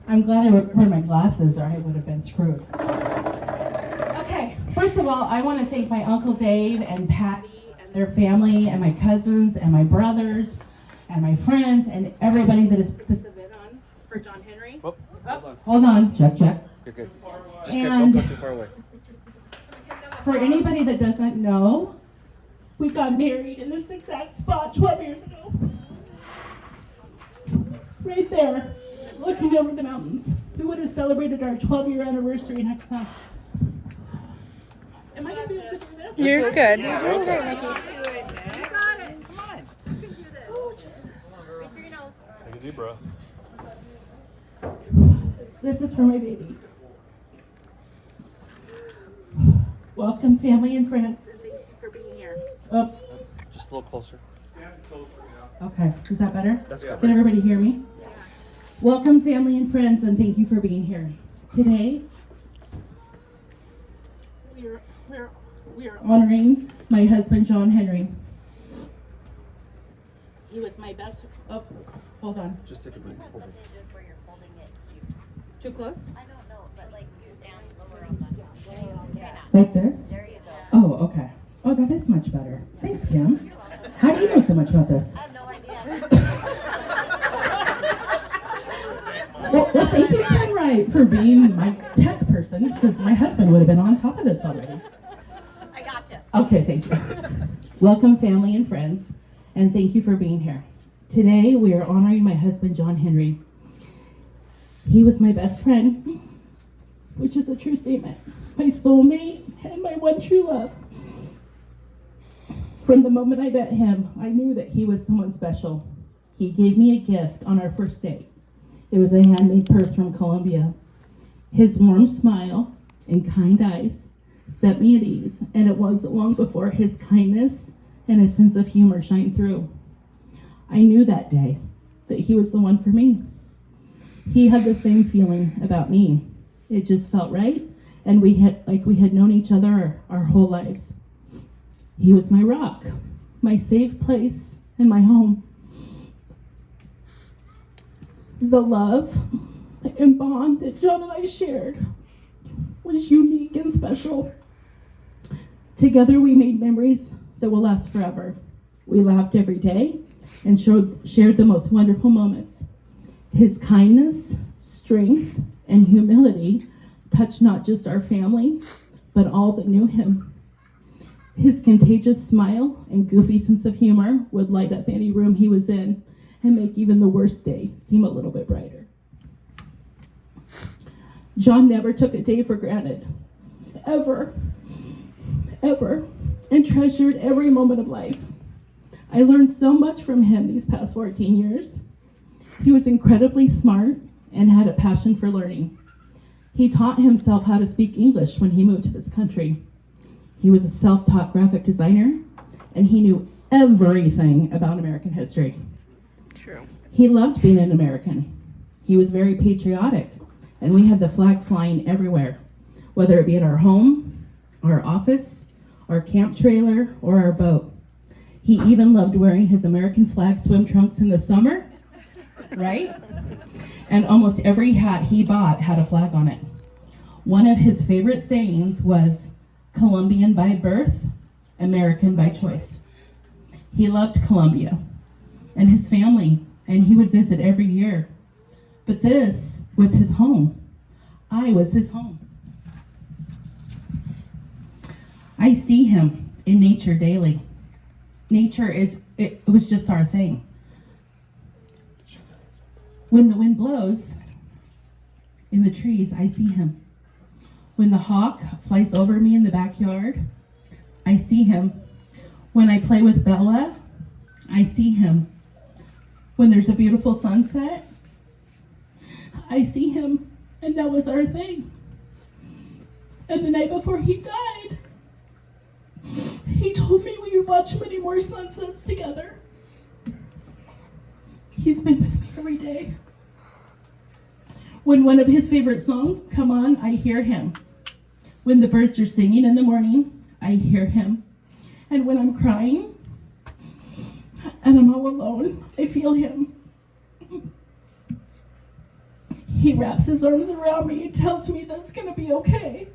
I'm glad I wore my glasses or I would have been screwed. Okay, first of all, I want to thank my Uncle Dave and Patty and their family and my cousins and my brothers and my friends and everybody that has put this event on for Jhon Henry. Oh, Hold on, check. you're good. Just don't go too far away. For anybody that doesn't know, we got married in this exact spot 12 years ago. Right there, looking over the mountains. We would have celebrated our 12-year anniversary next month. Am I going to be able to do this? You're good. You're doing great, Nikki. You got it. Come on. You can do this. Oh, Jesus. Breathe through your nose. Take a deep breath. This is for my baby. Welcome, family and friends, and thank you for being here. Oh, Just a little closer. okay. Is that better? That's good. Can everybody hear me? Welcome, family and friends, and thank you for being here. Today, we are honoring my husband, Jhon Henry. He was my best. Oh, hold on. Just take a breath. Hold it. Where you're holding it. Too close? I don't know, but like you're down lower on the. Yeah. Like this? There you go. Oh, okay. Oh, that is much better. Thanks, Kim. How do you know so much about this? I have no idea. Well, thank you, Kim Wright, for being my tech person, because my husband would have been on top of this already. I gotcha. Okay, thank you. Welcome, family and friends, and thank you for being here. Today, we are honoring my husband, Jhon Henry. He was my best friend, which is a true statement, my soulmate, and my one true love. From the moment I met him, I knew that he was someone special. He gave me a gift on our first date. It was a handmade purse from Colombia. His warm smile and kind eyes set me at ease, and it wasn't long before his kindness and his sense of humor shined through. I knew that day that he was the one for me. He had the same feeling about me. It just felt right, and we had known each other our whole lives. He was my rock, my safe place, and my home. The love and bond that Jhon and I shared was unique and special. Together we made memories that will last forever. We laughed every day and shared the most wonderful moments. His kindness, strength, and humility touched not just our family, but all that knew him. His contagious smile and goofy sense of humor would light up any room he was in and make even the worst day seem a little bit brighter. Jhon never took a day for granted, ever, and treasured every moment of life. I learned so much from him these past 14 years. He was incredibly smart and had a passion for learning. He taught himself how to speak English when he moved to this country. He was a self-taught graphic designer, and he knew everything about American history. True. He loved being an American. He was very patriotic, and we had the flag flying everywhere, whether it be at our home, our office, our camp trailer, or our boat. He even loved wearing his American flag swim trunks in the summer, right? And almost every hat he bought had a flag on it. One of his favorite sayings was, "Colombian by birth, American by choice." He loved Colombia and his family, and he would visit every year. But this was his home. I was his home. I see him in nature daily. Nature it was just our thing. When the wind blows in the trees, I see him. When the hawk flies over me in the backyard, I see him. When I play with Bella, I see him. When there's a beautiful sunset, I see him. And that was our thing. And the night before he died, he told me we would watch many more sunsets together. He's been with me every day. When one of his favorite songs come on, I hear him. When the birds are singing in the morning, I hear him. And when I'm crying and I'm all alone, I feel him. He wraps his arms around me and tells me that it's going to be okay.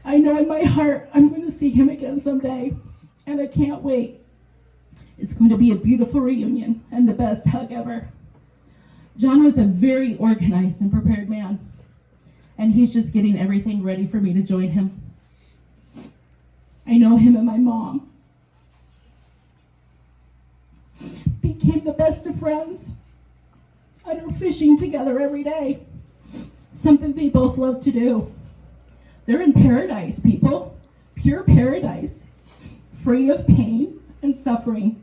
I know in my heart I'm going to see him again someday, and I can't wait. It's going to be a beautiful reunion and the best hug ever. Jhon was a very organized and prepared man, and he's just getting everything ready for me to join him. I know him and my mom became the best of friends and are fishing together every day, something they both love to do. They're in paradise, people, pure paradise, free of pain and suffering.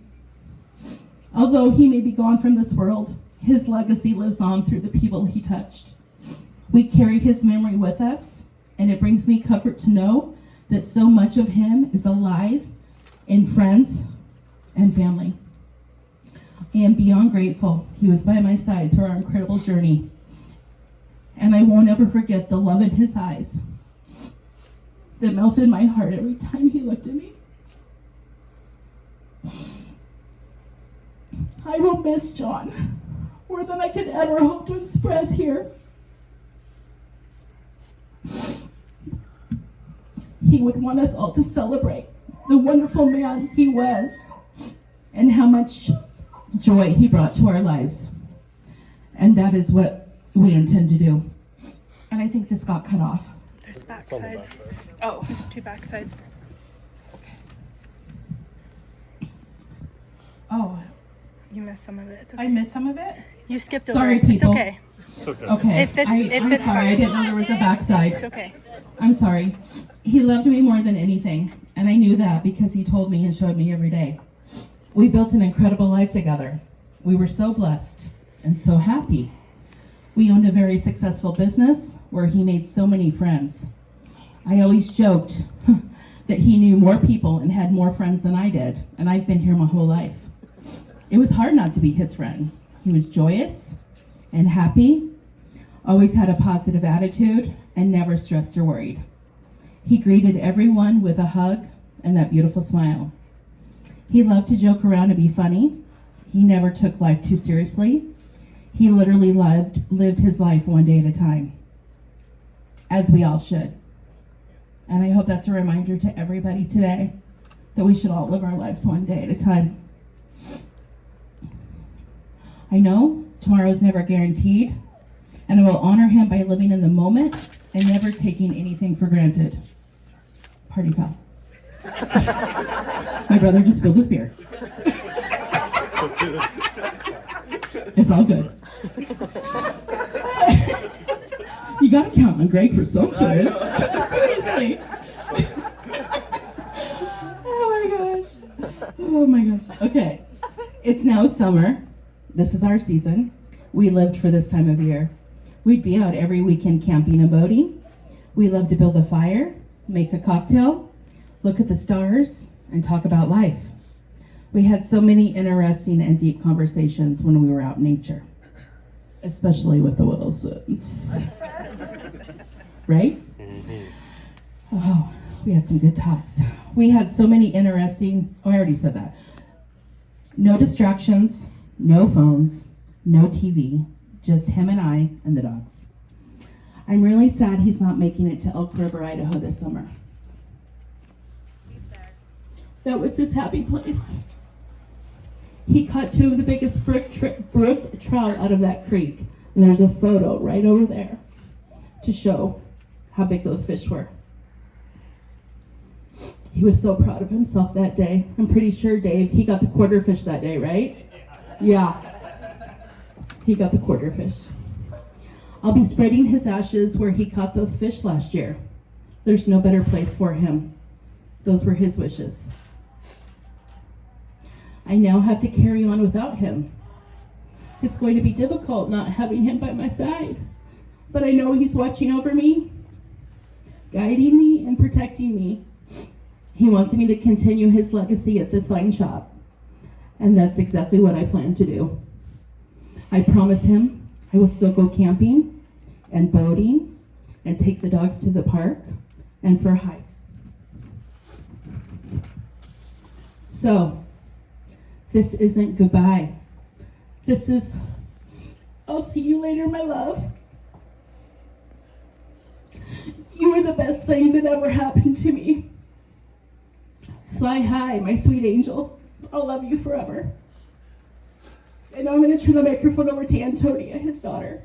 Although he may be gone from this world, his legacy lives on through the people he touched. We carry his memory with us, and it brings me comfort to know that so much of him is alive in friends and family. I am beyond grateful he was by my side through our incredible journey, and I won't ever forget the love in his eyes that melted my heart every time he looked at me. I will miss Jhon more than I could ever hope to express here. He would want us all to celebrate the wonderful man he was and how much joy he brought to our lives. And that is what we intend to do. And I think this got cut off. There's a It's on the backside. back there. Oh, there's two backsides. Oh, You missed some of it. It's I okay. missed some of it? You skipped over Sorry, it. It's people. okay. It's okay. Okay. If it's- I'm it's sorry, I fine. didn't know there was a backside. It's okay. I'm sorry. He loved me more than anything, and I knew that because he told me and showed me every day. We built an incredible life together. We were so blessed and so happy. We owned a very successful business where he made so many friends. I always joked that he knew more people and had more friends than I did, and I've been here my whole life. It was hard not to be his friend. He was joyous and happy, always had a positive attitude, and never stressed or worried. He greeted everyone with a hug and that beautiful smile. He loved to joke around and be funny. He never took life too seriously. He literally lived his life one day at a time, as we all should. And I hope that's a reminder to everybody today that we should all live our lives one day at a time. I know tomorrow's never guaranteed, and I will honor him by living in the moment and never taking anything for granted. Party foul. My brother just spilled his beer. It's all good. You gotta count on Greg for something. Seriously. Oh my gosh. Okay. It's now summer. This is our season. We lived for this time of year. We'd be out every weekend camping and boating. We loved to build a fire, make a cocktail, look at the stars, and talk about life. We had so many interesting and deep conversations when we were out in nature, especially with the Wilsons. Right? Oh, we had some good talks. We had so many interesting, I already said that. No distractions, no phones, no TV, just him and I and the dogs. I'm really sad he's not making it to Elk River, Idaho this summer. That was his happy place. He caught two of the biggest brook trout out of that creek. And there's a photo right over there to show how big those fish were. He was so proud of himself that day. I'm pretty sure, Dave, he got the quarter fish that day, right? Yeah. He got the quarter fish. I'll be spreading his ashes where he caught those fish last year. There's no better place for him. Those were his wishes. I now have to carry on without him. It's going to be difficult not having him by my side, but I know he's watching over me, guiding me and protecting me. He wants me to continue his legacy at the sign shop, and that's exactly what I plan to do. I promise him I will still go camping and boating and take the dogs to the park and for hikes. So, this isn't goodbye. This is I'll see you later, my love. You were the best thing that ever happened to me. Fly high, my sweet angel. I'll love you forever. And now I'm going to turn the microphone over to Antonia, his daughter.